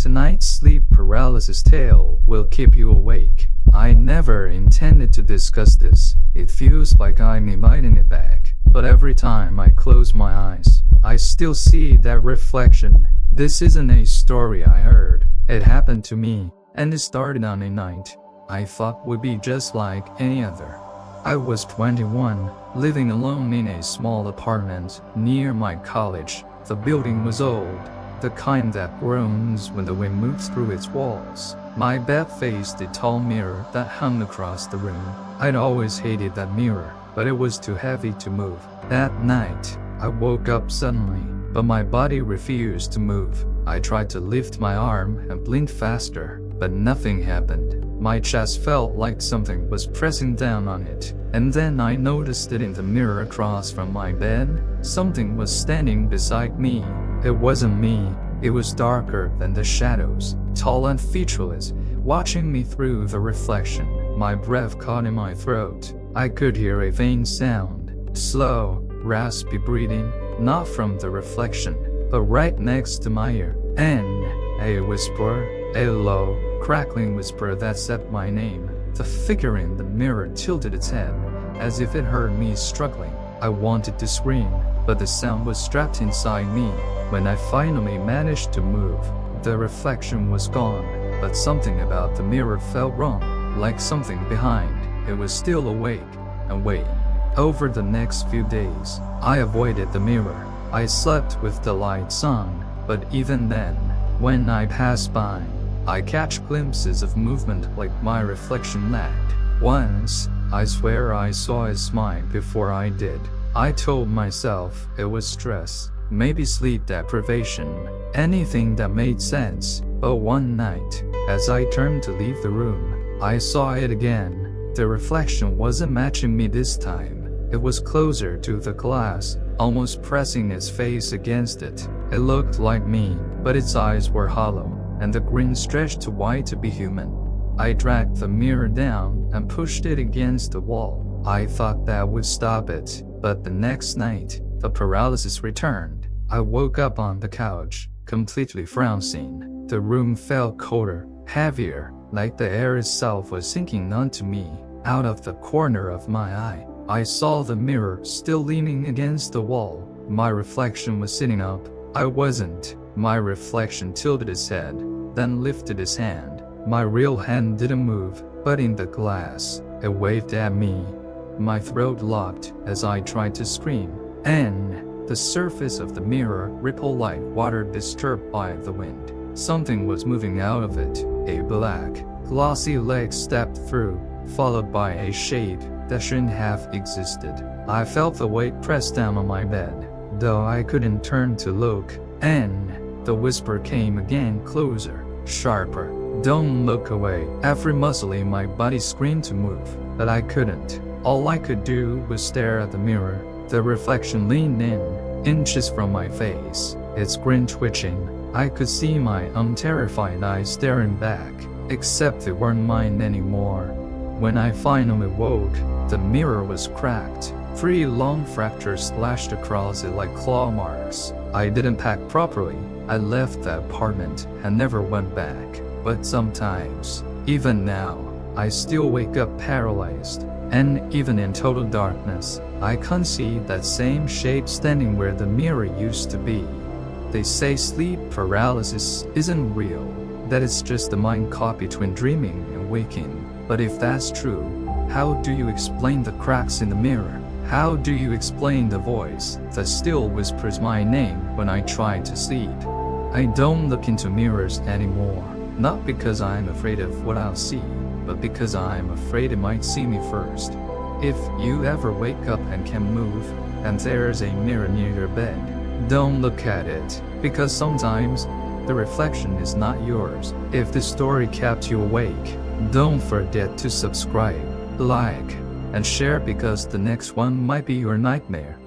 Tonight's sleep paralysis tale will keep you awake. I never intended to discuss this. It feels like I'm inviting it back. But every time I close my eyes, I still see that reflection. This isn't a story I heard. It happened to me, and it started on a night I thought would be just like any other. I was 21, living alone in a small apartment near my college. The building was old, the kind that groans when the wind moves through its walls. My bed faced a tall mirror that hung across the room. I'd always hated that mirror, but it was too heavy to move. That night, I woke up suddenly, but my body refused to move. I tried to lift my arm and blinked faster, but nothing happened. My chest felt like something was pressing down on it, and then I noticed it in the mirror across from my bed. Something was standing beside me. It wasn't me. It was darker than the shadows, tall and featureless, watching me through the reflection. My breath caught in my throat. I could hear a faint sound, slow, raspy breathing, not from the reflection, but right next to my ear. And a whisper, a low, crackling whisper that said my name. The figure in the mirror tilted its head, as if it heard me struggling. I wanted to scream, but the sound was trapped inside me. When I finally managed to move, the reflection was gone, but something about the mirror felt wrong, like something behind. It was still awake and waiting. Over the next few days, I avoided the mirror. I slept with the lights on, but even then, when I passed by, I catch glimpses of movement like my reflection lagged. Once, I swear I saw it smile before I did. I told myself it was stress, maybe sleep deprivation, anything that made sense. But one night, as I turned to leave the room, I saw it again. The reflection wasn't matching me this time. It was closer to the glass, almost pressing its face against it. It looked like me, but its eyes were hollow, and the grin stretched too wide to be human. I dragged the mirror down and pushed it against the wall. I thought that would stop it, but the next night, the paralysis returned. I woke up on the couch, completely frowning. The room felt colder, heavier, like the air itself was sinking onto me. Out of the corner of my eye, I saw the mirror still leaning against the wall. My reflection was sitting up. I wasn't. My reflection tilted its head, then lifted its hand. My real hand didn't move, but in the glass, it waved at me. My throat locked as I tried to scream, and the surface of the mirror rippled like water disturbed by the wind. Something was moving out of it. A black, glossy leg stepped through, followed by a shape that shouldn't have existed. I felt the weight press down on my bed, though I couldn't turn to look, and the whisper came again, closer, sharper. Don't look away. Every muscle in my body screamed to move, but I couldn't. All I could do was stare at the mirror. The reflection leaned in, inches from my face, its grin twitching. I could see my terrified eyes staring back, except they weren't mine anymore. When I finally woke, the mirror was cracked. 3 long fractures splashed across it like claw marks. I didn't pack properly. I left the apartment and never went back. But sometimes, even now, I still wake up paralyzed. And even in total darkness, I can see that same shape standing where the mirror used to be. They say sleep paralysis isn't real, that it's just the mind caught between dreaming and waking. But if that's true, how do you explain the cracks in the mirror? How do you explain the voice that still whispers my name when I try to sleep? I don't look into mirrors anymore, not because I'm afraid of what I'll see, but because I'm afraid it might see me first. If you ever wake up and can move, and there's a mirror near your bed, don't look at it, because sometimes the reflection is not yours. If this story kept you awake, don't forget to subscribe, like, and share, because the next one might be your nightmare.